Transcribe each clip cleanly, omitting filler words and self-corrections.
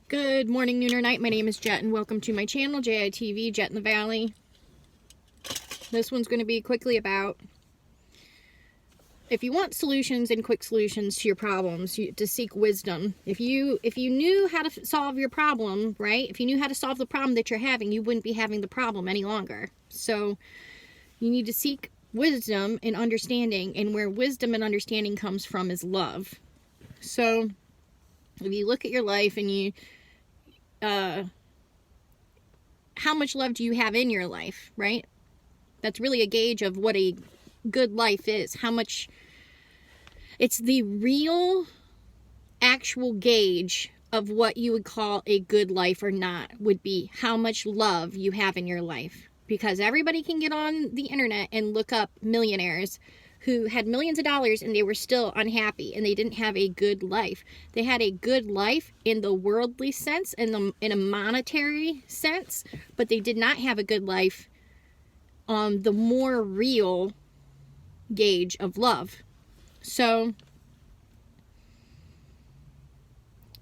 Good morning, noon, or night. My name is Jet, and welcome to my channel, JITV, Jet in the Valley. This one's going to be quickly about if you want solutions and quick solutions to your problems, to seek wisdom. If you knew how to solve your problem, right? If you knew how to solve the problem that you're having, you wouldn't be having the problem any longer. So you need to seek wisdom and understanding, and where wisdom and understanding comes from is love. So if you look at your life and you how much love do you have in your life, right? That's really a gauge of what a good life is. How much, it's the real, actual gauge of what you would call a good life or not, would be how much love you have in your life. Because everybody can get on the internet and look up millionaires who had millions of dollars and they were still unhappy and they didn't have a good life. They had a good life in the worldly sense, in a monetary sense, but they did not have a good life on the more real gauge of love. So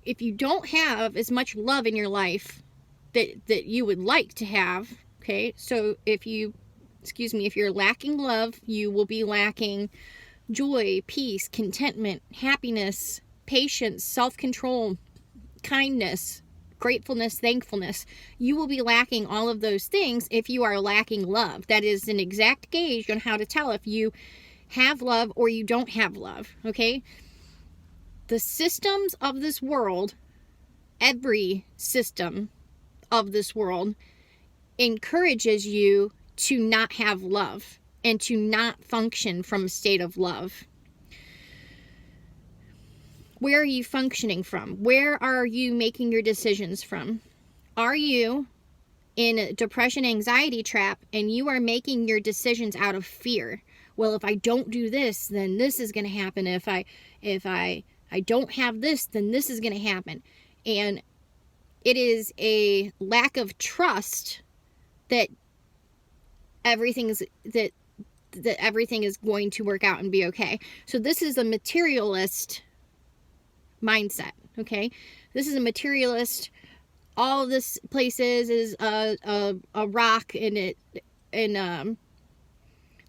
if you don't have as much love in your life that you would like to have, okay, so if you're lacking love, you will be lacking joy, peace, contentment, happiness, patience, self-control, kindness, gratefulness, thankfulness. You will be lacking all of those things if you are lacking love. That is an exact gauge on how to tell if you have love or you don't have love, okay? The systems of this world, every system of this world, encourages you to not have love and to not function from a state of love. Where are you functioning from? Where are you making your decisions from? Are you in a depression, anxiety trap, and you are making your decisions out of fear? Well, if I don't do this, then this is going to happen. If I don't have this, then this is going to happen. And it is a lack of trust that everything is going to work out and be okay. So this is a materialist mindset, okay? This is a materialist. All this place is a rock, and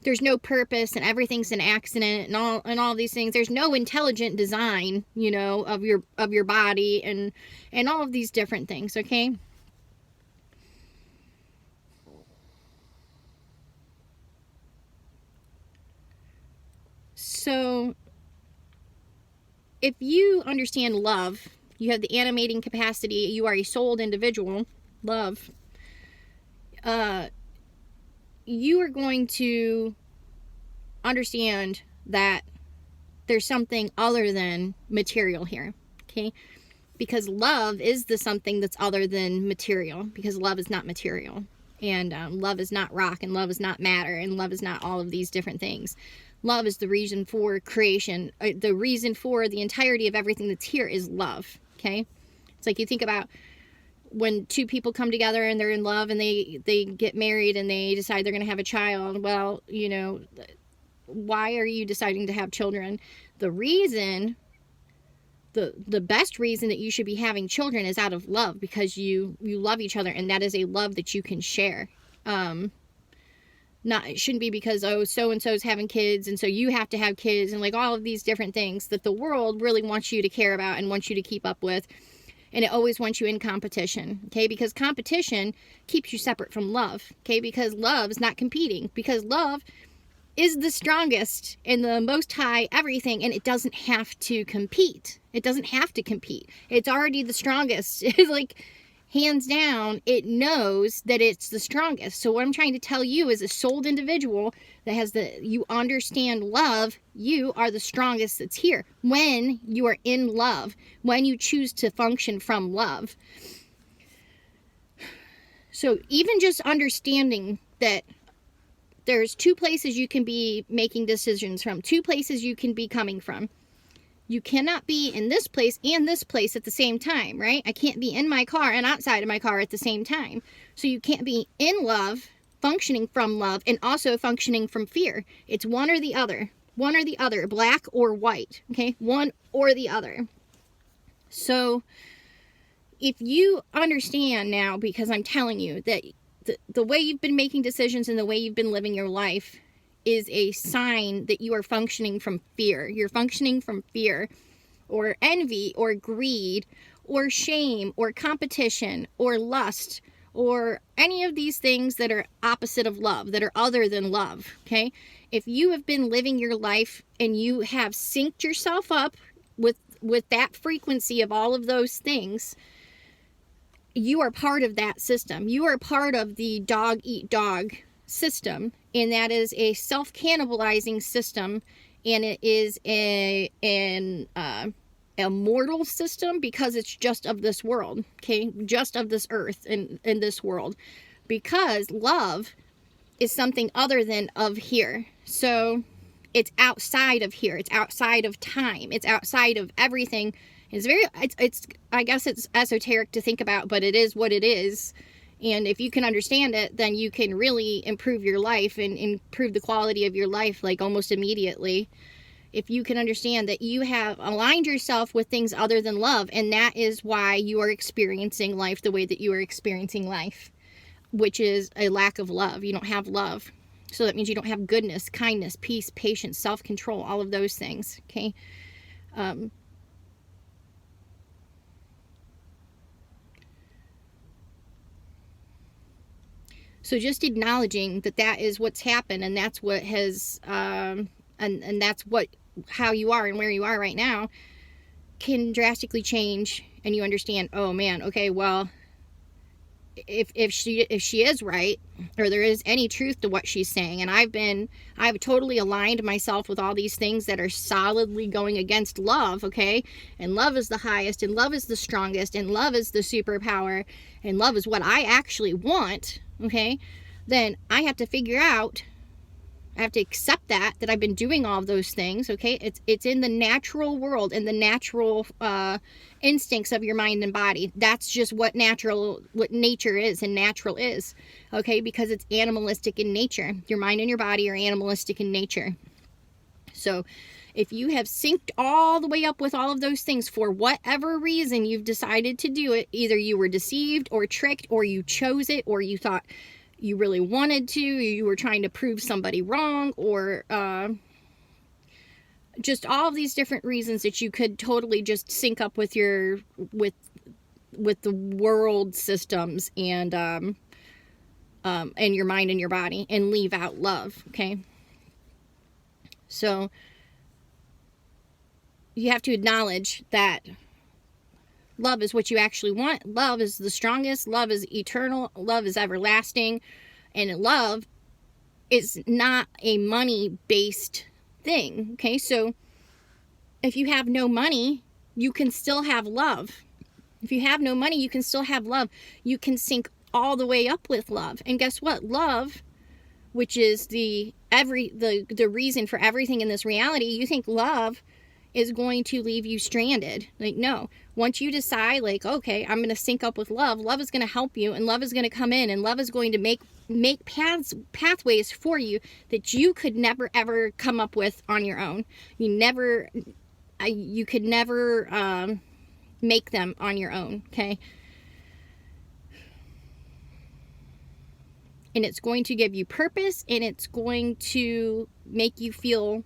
there's no purpose, and everything's an accident, and all these things. There's no intelligent design, of your body and all of these different things, okay? So if you understand love, you have the animating capacity, you are a souled individual, love, you are going to understand that there's something other than material here, okay? Because love is the something that's other than material, because love is not material, and love is not rock, and love is not matter, and love is not all of these different things. Love is the reason for creation. The reason for the entirety of everything that's here is love, okay? It's like you think about when two people come together and they're in love and they get married and they decide they're going to have a child. Well, why are you deciding to have children? The reason, the best reason that you should be having children is out of love, because you love each other, and that is a love that you can share. It shouldn't be because, oh, so-and-so's having kids, and so you have to have kids, and like all of these different things that the world really wants you to care about and wants you to keep up with. And it always wants you in competition, okay? Because competition keeps you separate from love, okay? Because love is not competing. Because love is the strongest and the most high everything, and it doesn't have to compete. It doesn't have to compete. It's already the strongest. It's like, hands down, it knows that it's the strongest. So what I'm trying to tell you is, a souled individual that you understand love, you are the strongest that's here. When you are in love, when you choose to function from love. So even just understanding that there's two places you can be making decisions from, two places you can be coming from. You cannot be in this place and this place at the same time, right? I can't be in my car and outside of my car at the same time. So you can't be in love, functioning from love, and also functioning from fear. It's one or the other. One or the other, black or white, okay? One or the other. So if you understand now, because I'm telling you that the way you've been making decisions and the way you've been living your life is a sign that you are functioning from fear. You're functioning from fear or envy or greed or shame or competition or lust or any of these things that are opposite of love, that are other than love, okay? If you have been living your life and you have synced yourself up with that frequency of all of those things, you are part of that system. You are part of the dog eat dog system, and that is a self-cannibalizing system, and it is a mortal system because it's just of this world, okay? Just of this earth and in this world, because love is something other than of here. So it's outside of here. It's outside of time. It's outside of everything. It's I guess it's esoteric to think about, but it is what it is. And if you can understand it, then you can really improve your life and improve the quality of your life, like almost immediately. If you can understand that you have aligned yourself with things other than love, and that is why you are experiencing life the way that you are experiencing life, which is a lack of love. You don't have love. So that means you don't have goodness, kindness, peace, patience, self-control, all of those things, okay? So just acknowledging that that is what's happened, and that's what has, and that's how you are and where you are right now, can drastically change, and you understand, oh man, okay, well, if she is right, or there is any truth to what she's saying, and I've totally aligned myself with all these things that are solidly going against love, okay? And love is the highest, and love is the strongest, and love is the superpower, and love is what I actually want, okay? Then I have to figure out, I have to accept that I've been doing all of those things, okay? It's in the natural world, in the natural instincts of your mind and body. That's just what nature is and natural is, okay? Because it's animalistic in nature. Your mind and your body are animalistic in nature. So if you have synced all the way up with all of those things for whatever reason you've decided to do it, either you were deceived or tricked, or you chose it, or you thought you really wanted to, you were trying to prove somebody wrong, or just all of these different reasons that you could totally just sync up with your with the world systems and your mind and your body, and leave out love, okay? So you have to acknowledge that love is what you actually want. Love is the strongest. Love is eternal. Love is everlasting. And love is not a money-based thing, okay? So if you have no money, you can still have love. If you have no money, you can still have love. You can sync all the way up with love. And guess what? Love, which is the reason for everything in this reality, you think love is going to leave you stranded. Like, no. Once you decide, like, okay, I'm going to sync up with love, love is going to help you, and love is going to come in, and love is going to make pathways for you that you could never, ever come up with on your own. You could never make them on your own, okay? And it's going to give you purpose, and it's going to make you feel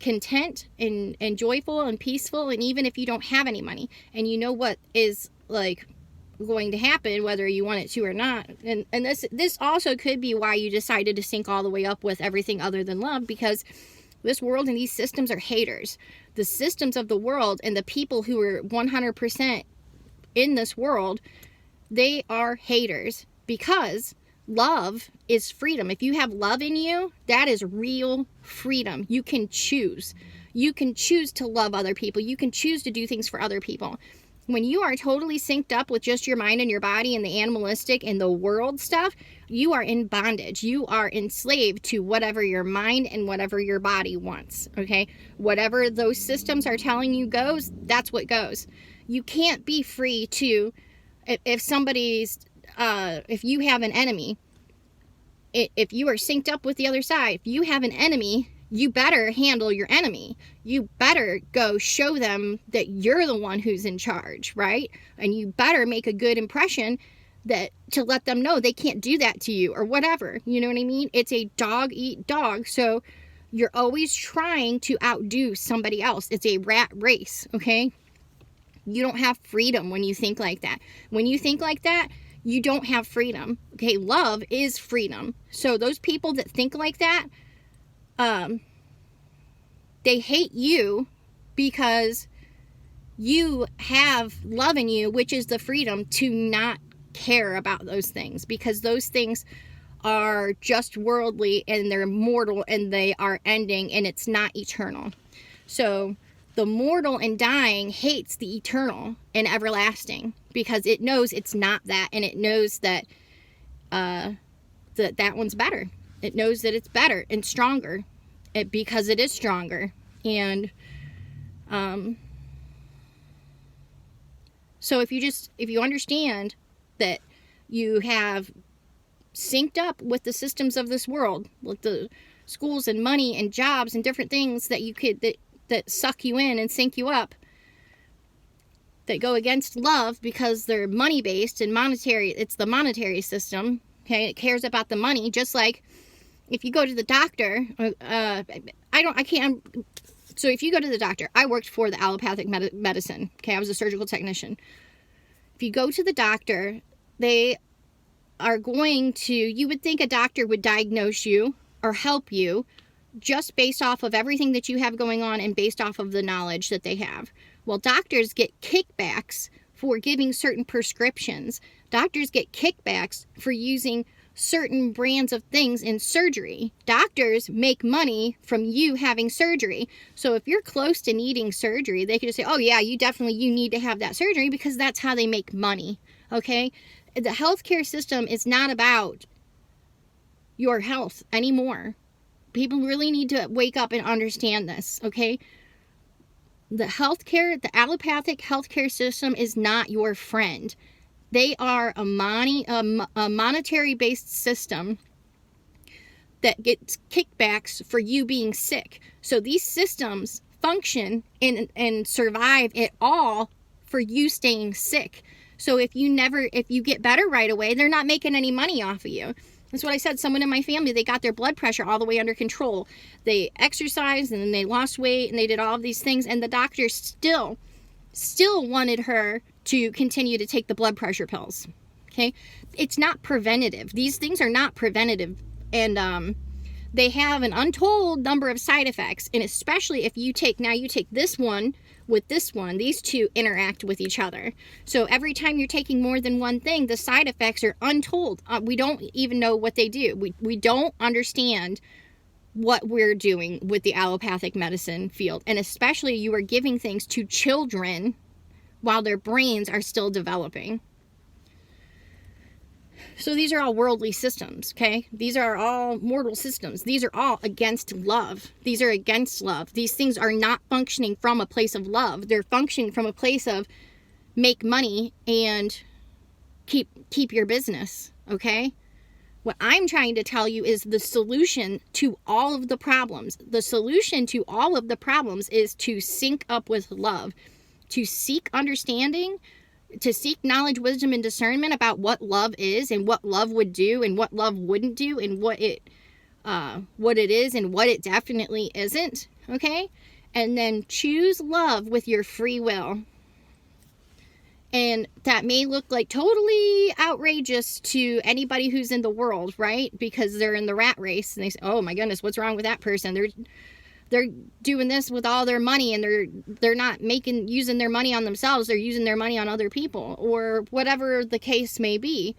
content and joyful and peaceful. And even if you don't have any money, and you know what is like going to happen whether you want it to or not, and this also could be why you decided to sync all the way up with everything other than love, because this world and these systems are haters. The systems of the world and the people who are 100% in this world, they are haters, because love is freedom. If you have love in you, that is real freedom. You can choose. You can choose to love other people. You can choose to do things for other people. When you are totally synced up with just your mind and your body and the animalistic and the world stuff, you are in bondage. You are enslaved to whatever your mind and whatever your body wants, okay? Whatever those systems are telling you goes, that's what goes. You can't be free to, if you have an enemy, if you are synced up with the other side, if you have an enemy, you better handle your enemy. You better go show them that you're the one who's in charge, right? And you better make a good impression that to let them know they can't do that to you or whatever. You know what I mean? It's a dog eat dog. So you're always trying to outdo somebody else. It's a rat race, okay? You don't have freedom when you think like that. When you think like that, you don't have freedom. Okay, love is freedom. So those people that think like that, they hate you because you have love in you, which is the freedom to not care about those things, because those things are just worldly and they're mortal and they are ending and it's not eternal. So the mortal and dying hates the eternal and everlasting because it knows it's not that, and it knows that that one's better. It knows that it's better and stronger because it is stronger. And so if you understand that you have synced up with the systems of this world, with the schools and money and jobs and different things that you could that suck you in and sync you up, that go against love because they're money based and monetary. It's the monetary system. Okay, it cares about the money. Just like if you go to the doctor, so if you go to the doctor, I worked for the allopathic medicine. Okay, I was a surgical technician. If you go to the doctor, they are going to, you would think a doctor would diagnose you or help you just based off of everything that you have going on and based off of the knowledge that they have. Well, doctors get kickbacks for giving certain prescriptions. Doctors get kickbacks for using certain brands of things in surgery. Doctors make money from you having surgery. So if you're close to needing surgery, they could just say, oh yeah, you need to have that surgery, because that's how they make money. Okay? The healthcare system is not about your health anymore. People really need to wake up and understand this, okay? The allopathic healthcare system is not your friend. They are a monetary-based system that gets kickbacks for you being sick. So these systems function and survive at all for you staying sick. So if you get better right away, they're not making any money off of you. That's what I said. Someone in my family, they got their blood pressure all the way under control. They exercised and then they lost weight and they did all of these things. And the doctor still wanted her to continue to take the blood pressure pills. Okay. It's not preventative. These things are not preventative. And, they have an untold number of side effects. And especially if you take this one with this one, these two interact with each other. So every time you're taking more than one thing, the side effects are untold. We don't even know what they do. We don't understand what we're doing with the allopathic medicine field. And especially you are giving things to children while their brains are still developing. So these are all worldly systems, okay? These are all mortal systems. These are all against love. These are against love. These things are not functioning from a place of love. They're functioning from a place of make money and keep your business, okay? What I'm trying to tell you is the solution to all of the problems. The solution to all of the problems is to sync up with love, to seek understanding, to seek knowledge, wisdom, and discernment about what love is and what love would do and what love wouldn't do and what it is and what it definitely isn't, okay? And then choose love with your free will. And that may look like totally outrageous to anybody who's in the world, right? Because they're in the rat race and they say, oh my goodness, what's wrong with that person? They're doing this with all their money and they're not using their money on themselves. They're using their money on other people or whatever the case may be.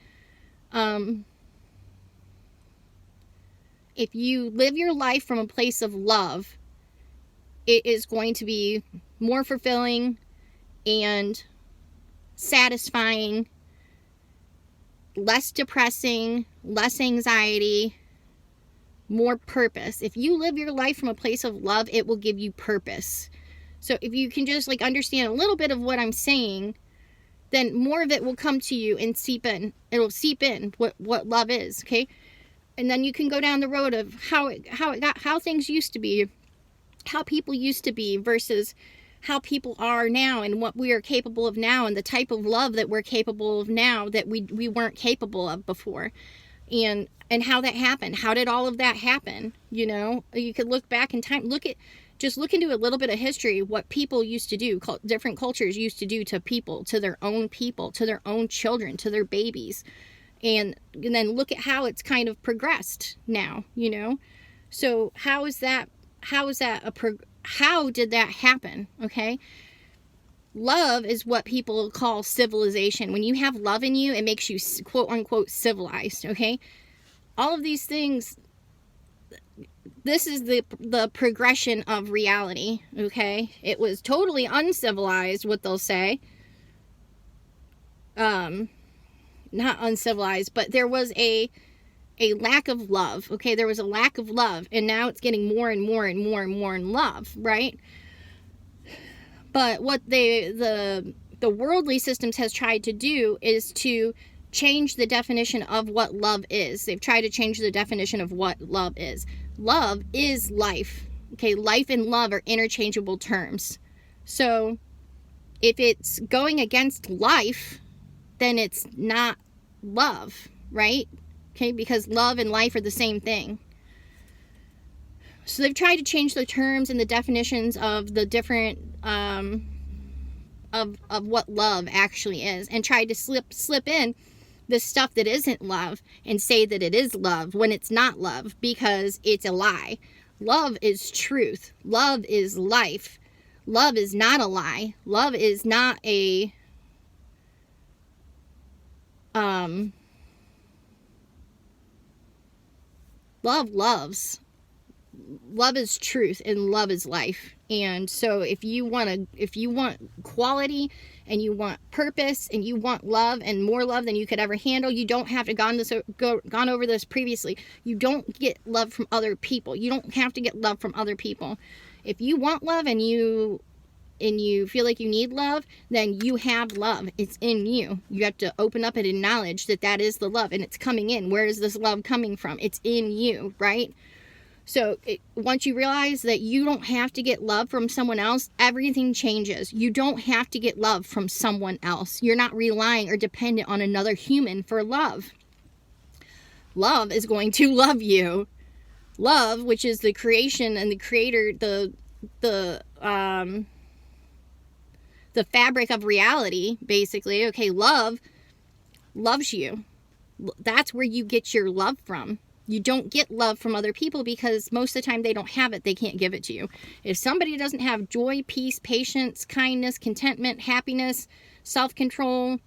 If you live your life from a place of love, it is going to be more fulfilling and satisfying, less depressing, less anxiety, more purpose. If you live your life from a place of love, it will give you purpose. So if you can just understand a little bit of what I'm saying, then more of it will come to you and seep in. It'll seep in what love is, okay? And then you can go down the road of how things used to be, how people used to be versus how people are now, and what we are capable of now, and the type of love that we're capable of now that we weren't capable of before, and how that happened. How did all of that happen? You know, you could look back in time, just look into a little bit of history, what people used to do, different cultures used to do to people, to their own children, to their babies. And then look at how it's kind of progressed now, you know? So how did that happen? Okay. Love is what people call civilization. When you have love in you, it makes you quote unquote civilized. Okay. All of these things, this is the progression of reality. Okay. It was totally uncivilized, what they'll say. Not uncivilized, but there was a lack of love. Okay, there was a lack of love, and now it's getting more and more and more and more in love, right? But what the worldly systems has tried to do is to change the definition of what love is. They've tried to change the definition of what love is. Love is life. Okay, life and love are interchangeable terms. So if it's going against life, then it's not love, right? Okay, because love and life are the same thing. So they've tried to change the terms and the definitions of the different of what love actually is, and tried to slip in the stuff that isn't love and say that it is love when it's not love, because it's a lie. Love is truth. Love is life. Love is not a lie. Love is not a love loves. Love is truth, and love is life. And so if you want quality, and you want purpose, and you want love, and more love than you could ever handle, you don't have to gone over this previously. You don't get love from other people. You don't have to get love from other people. If you want love and you feel like you need love, then you have love. It's in you. You have to open up and acknowledge that that is the love, and it's coming in. Where is this love coming from? It's in you, right? So once you realize that you don't have to get love from someone else, everything changes. You don't have to get love from someone else. You're not relying or dependent on another human for love. Love is going to love you. Love, which is the creation and the creator, the fabric of reality, basically. Okay, love loves you. That's where you get your love from. You don't get love from other people because most of the time they don't have it. They can't give it to you. If somebody doesn't have joy, peace, patience, kindness, contentment, happiness, self-control,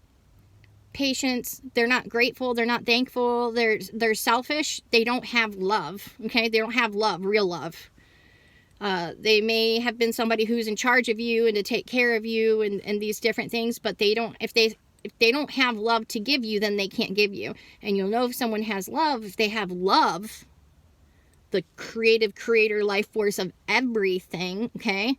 patience, they're not grateful, they're not thankful, they're selfish, they don't have love. Okay, they don't have love, real love. They may have been somebody who's in charge of you and to take care of you and these different things, but they don't, if they don't have love to give you, then they can't give you. And you'll know if someone has love, if they have love, the creative creator life force of everything, okay,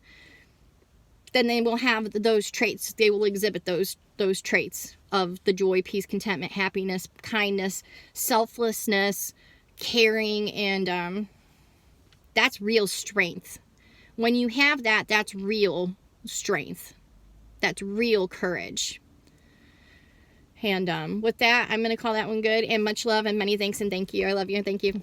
then they will have those traits. They will exhibit those traits of the joy, peace, contentment, happiness, kindness, selflessness, caring, and that's real strength. When you have that, that's real strength. That's real courage. And with that, I'm going to call that one good. And much love and many thanks and thank you. I love you and thank you.